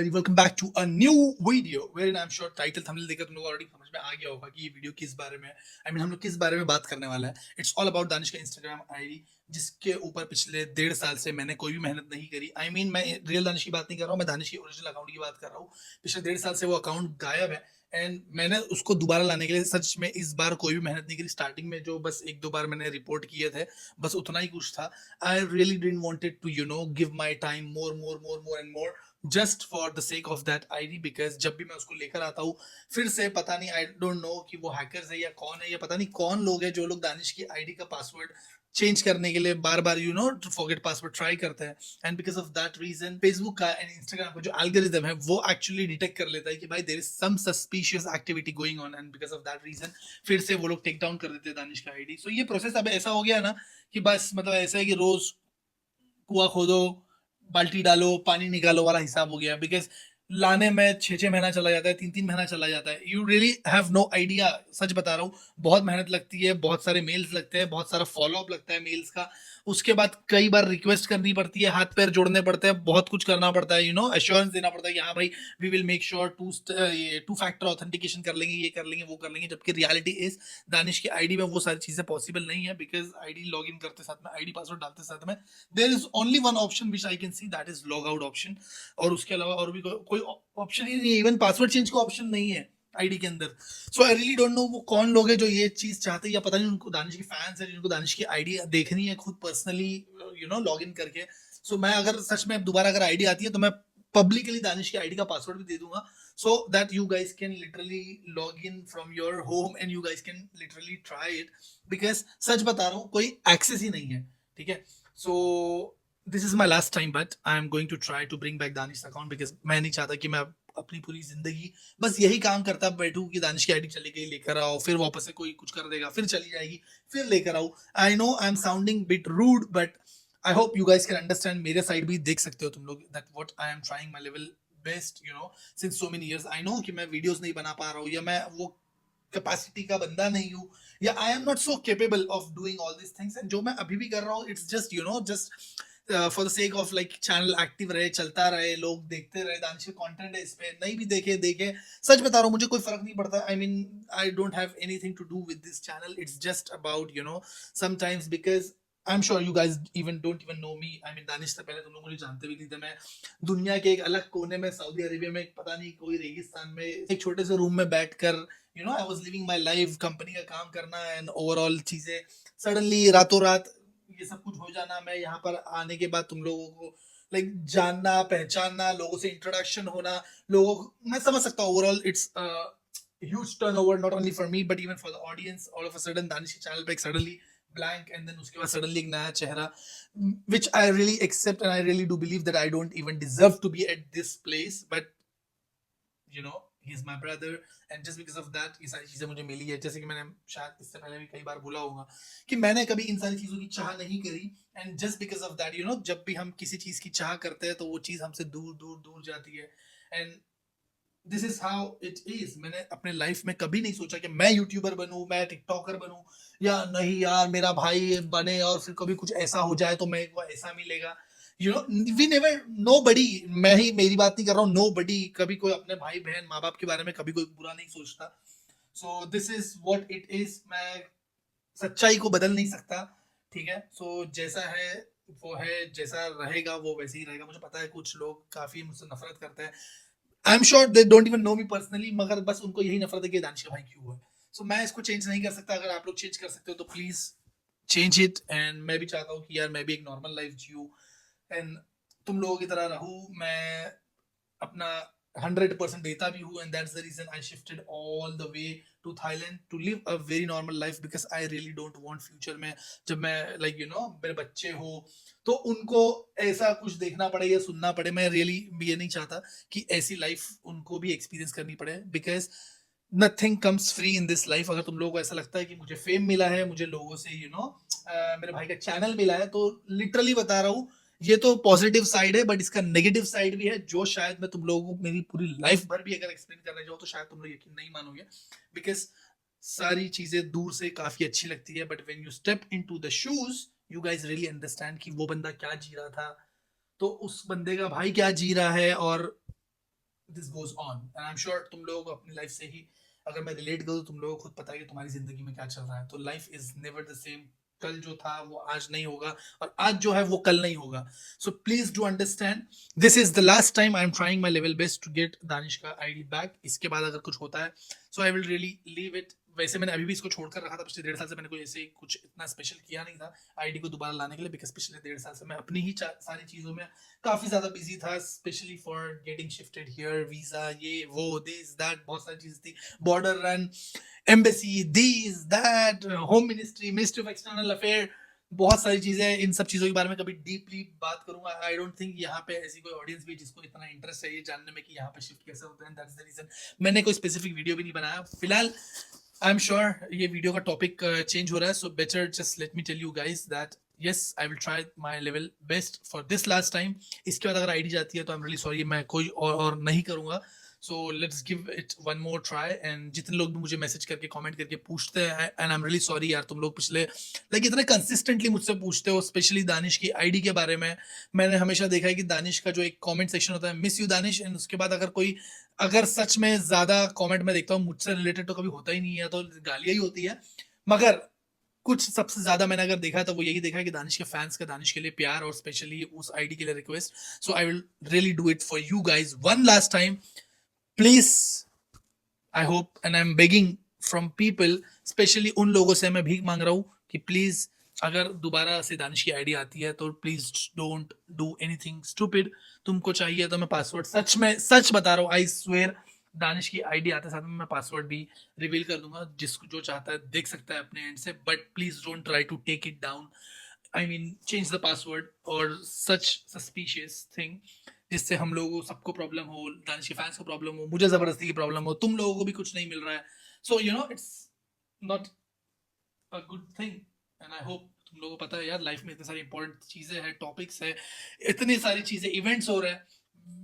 everybody, welcome back to a new video wherein I'm sure title thumbnail देखकर तुम लोग already समझ में आ गया होगा कि ये वीडियो किस बारे में हम लोग किस बारे में बात करने वाला है। इट्स ऑल अबाउट दानिश का इंस्टाग्राम आईडी, जिसके ऊपर पिछले 1.5 साल से मैंने कोई भी मेहनत नहीं करी। मैं रियल दानिश की बात नहीं कर रहा हूँ, मैं दानिश की ओरिजिनल अकाउंट की बात कर रहा हूँ। पिछले 1.5 साल से वो अकाउंट गायब है एंड मैंने उसको दोबारा लाने के लिए सच में इस बार कोई भी मेहनत नहीं करी। स्टार्टिंग में जो बस 1-2 बार मैंने रिपोर्ट किए थे, बस उतना ही कुछ था। I really didn't wanted to give my time more and more just for the sake of that ID, because जब भी मैं उसको लेकर आता हूँ फिर से पता नहीं, आई डोंट नो कि वो हैकर्स है या कौन है, या पता नहीं कौन लोग हैं जो लोग दानिश की आईडी का पासवर्ड चेंज करने के लिए बार बार फॉरगेट पासवर्ड ट्राई करते हैं। And because of that reason Facebook का एंड इंस्टाग्राम का जो एल्गोरिथम है वो एक्चुअली डिटेक्ट कर लेता है कि भाई there is some suspicious activity going on, and because of that reason फिर से वो लोग टेक डाउन कर देते हैं दानिश का आईडी। सो ये प्रोसेस अब ऐसा हो गया ना कि बस मतलब ऐसा है कि रोज कुआं खोदो, बाल्टी डालो, पानी निकालो वाला हिसाब हो गया। बिकॉज लाने में 6-6 महीना चला जाता है, 3-3 महीना चला जाता है। You really have no idea, सच बता रहा हूँ। बहुत मेहनत लगती है, बहुत सारे मेल्स लगते हैं, बहुत सारा फॉलोअप लगता है मेल्स का। उसके बाद कई बार रिक्वेस्ट करनी पड़ती है, हाथ पैर जोड़ने पड़ते हैं, बहुत कुछ करना पड़ता है, एश्योरेंस देना पड़ता है कि हाँ भाई we will make sure two factor authentication कर लेंगे, ये कर लेंगे, वो कर लेंगे। जबकि रियलिटी इज दानिश की आईडी में वो सारी चीजें पॉसिबल नहीं है, बिकॉज आईडी लॉग इन करते साथ में, आईडी पासवर्ड डालते साथ में there is only one option which I can see, that is log out option. और उसके अलावा और भी कोई ऑप्शन ही नहीं है, इवन पासवर्ड चेंज का ऑप्शन नहीं है आईडी के अंदर। सो आई रियली डोंट नो वो कौन लोग हैं जो ये चीज चाहते हैं, या पता नहीं उनको दानिश की फैंस है जिनको दानिश की आईडी देखनी है खुद पर्सनली लॉग इन करके। सो मैं अगर सच में दोबारा अगर आईडी आती है तो मैं पब्लिकली दानिश की आईडी का पासवर्ड भी दे दूंगा, so that you guys can literally log in from your home and you guys can literally try it, because सच बता रहा हूँ कोई एक्सेस ही नहीं है, ठीक है। so this is my last time but I am going to try to bring back Danish account, because मैं नहीं चाहता कि मैं अपनी पूरी जिंदगी बस यही काम करता बैठूं कि दानिश की आईडी चली गई, लेकर आओ, फिर वापस से कोई कुछ कर देगा, फिर चली जाएगी, फिर लेकर आओ। I know I am sounding bit rude but I hope you guys can understand, मेरे साइड भी देख सकते हो तुम लोग, that what I am trying my level best since so many years. I know कि मैं वीडियोस नहीं बना पा रहा हूँ, या मैं वो कैपेसिटी का बंदा नहीं हूँ, या I am not so capable of doing all this things. And जो मैं अभी भी कर रहा हूँ it's just just for the sake of like channel active रहे, चलता रहे, लोग देखते रहे। दानिश का कंटेंट है, इस पे नहीं भी देखे सच बता रहा हूँ मुझे कोई फर्क नहीं पड़ता। I mean I don't have anything to do with this channel, it's just about sometimes, because I am sure you guys even don't even know me. I mean Danish से पहले तुम लोग मुझे जानते भी नहीं थे। मैं दुनिया के एक अलग कोने में सऊदी अरेबिया में पता नहीं कोई रेगिस्तान में एक छोटे से रूम में बैठकर I was living my life, company का काम करना एंड ओवरऑल चीजें सडनली रातों रात ये सब कुछ हो जाना। मैं यहाँ पर आने के बाद तुम लोगों को लाइक जानना, पहचानना, लोगों से इंट्रोडक्शन होना, मैं समझ सकता हूँ overall it's huge turnover, not only for me but even for the audience. All of a sudden Danish के चैनल पे एक सडनली ब्लैंक एंड देन उसके बाद सडनली एक नया चेहरा, which I really accept and I really do believe that I don't even deserve to be at this place, but he's my brother and just because of that ये सारी चीजें मुझे मिली है। जैसे कि मैंने शायद इससे पहले भी कई बार बोला होगा कि मैंने कभी इन सारी चीजों की चाह नहीं करी, and just because of that जब भी हम किसी चीज की चाह करते हैं तो वो चीज हमसे दूर दूर दूर जाती है। And this is how it is. मैंने अपने लाइफ में कभी नहीं सोचा कि मैं यूट्यूबर बनूं, मैं टिकटॉकर बनूं, या नहीं यार मेरा भाई बने और फिर कभी कुछ ऐसा हो जाए तो मैं को ऐसा मिलेगा। वी नेवर, नो बडी, मैं ही मेरी बात नहीं कर रहा हूँ, नो बडी कभी कोई अपने भाई बहन माँ बाप के बारे में कभी कोई बुरा नहीं सोचता। So this is what it is. मैं सच्चाई को बदल नहीं सकता, ठीक है। सो जैसा है वो है, जैसा रहेगा वो वैसे ही रहेगा। मुझे पता है कुछ लोग काफी मुझसे नफरत करते हैं, आई am sure they don't even know me personally, मगर बस उनको यही नफरत है कि दानिश का भाई क्यों है। सो मैं इसको चेंज नहीं कर सकता। अगर आप लोग चेंज कर सकते हो तो प्लीज चेंज इट। एंड मैं भी चाहता हूँ कि यार मैं भी एक नॉर्मल लाइफ जीऊँ एंड तुम लोगों की तरह रहूँ। मैं अपना 100% देता भी हूँ, and that's the reason I shifted all the way to Thailand to live a very normal life, because I really don't want future में जब मैं लाइक मेरे बच्चे हो तो उनको ऐसा कुछ देखना पड़े या सुनना पड़े। मैं रियली ये नहीं चाहता कि ऐसी लाइफ उनको भी एक्सपीरियंस करनी पड़े, because nothing comes free in this life. अगर तुम लोगों को ऐसा लगता है कि मुझे फेम मिला है, मुझे लोगों से मेरे भाई का चैनल मिला है, तो लिटरली बता रहा हूँ ये तो पॉजिटिव साइड है, बट इसका नेगेटिव साइड भी है जो शायद मैं तुम लोगों को मेरी पूरी लाइफ भर भी अगर एक्सप्लेन करने जाऊँ तो शायद तुम लोग यकीन नहीं मानोगे, बिकॉज सारी चीजें दूर से काफी अच्छी लगती है, but when you step into the shoes you guys really understand कि वो बंदा क्या जी रहा था, तो उस बंदे का भाई क्या जी रहा है, और this goes on and I am sure तुम लोगों को अपनी लाइफ से ही अगर मैं रिलेट करूँ, तुम लोगों को खुद पता है कि तुम्हारी जिंदगी में क्या चल रहा है। तो life is never the same. कल जो था वो आज नहीं होगा, और आज जो है वो कल नहीं होगा। So please do understand, this is the last time I am trying my level best to get Danish का आईडी बैक। इसके बाद अगर कुछ होता है so I will really leave it. वैसे मैंने अभी भी इसको छोड़कर रखा था, पिछले 1.5 साल से मैंने कोई ऐसे कुछ इतना स्पेशल किया नहीं था आईडी को दोबारा लाने के लिए, बिकॉज पिछले 1.5 साल से मैं अपनी ही सारी चीज़ों में काफ़ी ज़्यादा बिजी था, specially for getting shifted here, visa, ये वो दिस दैट, बहुत सारी चीज़ें थी, border run, embassy, this that, home ministry, ministry of external affair, बहुत सारी चीजें। इन सब चीजों के बारे में कभी डीपली बात करूंगा। आई डोंट थिंक यहाँ पे ऐसी कोई ऑडियंस भी जिसको इतना इंटरेस्ट है ये जानने में कि यहाँ पे शिफ्ट कैसे होते हैं। दैट्स द रीजन मैंने कोई स्पेसिफिक वीडियो भी नहीं बनाया फिलहाल। आई एम श्योर ये वीडियो का टॉपिक चेंज हो रहा है, so better just let me tell you guys that yes I will try my level best for this last time. इसके बाद अगर आईडी जाती है तो आई एम रियली सॉरी, मैं कोई और नहीं करूंगा। So let's give it one more try. And जितने लोग भी मुझे मैसेज करके कमेंट करके पूछते हैं, and I am really sorry यार, तुम लोग पिछले इतने कंसिस्टेंटली मुझसे पूछते हो, स्पेशली दानिश की आईडी के बारे में। मैंने हमेशा देखा है कि दानिश का जो एक कमेंट सेक्शन होता है, मिस यू दानिश, एंड उसके बाद अगर सच में ज्यादा कमेंट में देखता हूँ मुझसे रिलेटेड तो कभी होता ही नहीं है, तो गालियां ही होती है। मगर कुछ सबसे ज्यादा मैंने अगर देखा तो वो यही देखा है कि दानिश के फैंस का दानिश के लिए प्यार, और स्पेशली उस आईडी के लिए request. So I will really do it for you guys one last time, please. I hope and I am begging from people, specially उन लोगों से मैं भीख मांग रहा हूँ कि प्लीज अगर दोबारा से दानिश की आईडी आती है तो please don't do anything stupid. तुमको चाहिए तो मैं पासवर्ड, सच में सच बता रहा हूँ, आई स्वेयर, दानिश की आईडी आते साथ में मैं पासवर्ड भी रिवील कर दूंगा। जिसको जो चाहता है देख सकता है अपने एंड से, but please don't try to take it down. I mean change the password और सच सस्पिशियस थिंग जिससे हम लोगों सबको प्रॉब्लम हो, दानिश के फैंस को प्रॉब्लम हो, मुझे जबरदस्ती की प्रॉब्लम हो, तुम लोगों को भी कुछ नहीं मिल रहा है। So you know it's not a good thing. And I hope तुम लोगों को पता है यार, लाइफ में इतनी सारी इंपॉर्टेंट चीजें हैं, टॉपिक्स है, इतनी सारी चीजें, इवेंट्स हो रहे हैं।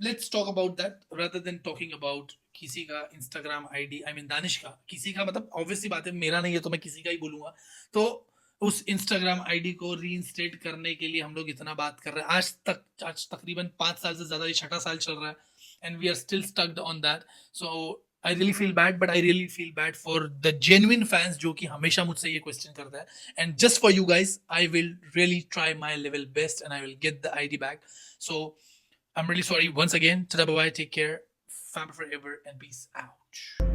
Let's talk about that rather than talking about किसी का इंस्टाग्राम आईडी। आई मीन दानिश का, किसी का मतलब ऑब्वियसली बात है मेरा नहीं है तो मैं किसी का ही बोलूंगा। तो उस इंस्टाग्राम आईडी को रीइंस्टेट करने के लिए हम लोग इतना बात कर रहे हैं, आज तकरीबन 5 साल से ज्यादा, ये 6ठा साल चल रहा है, and we are still stucked on that. So I really feel bad, but I really feel bad for the genuine fans जो कि हमेशा मुझसे ये क्वेश्चन करता है। And just for you guys I will really try my level best and I will get the ID back. So I'm really sorry once again. Tada bye bye. Take care. Family forever and peace out.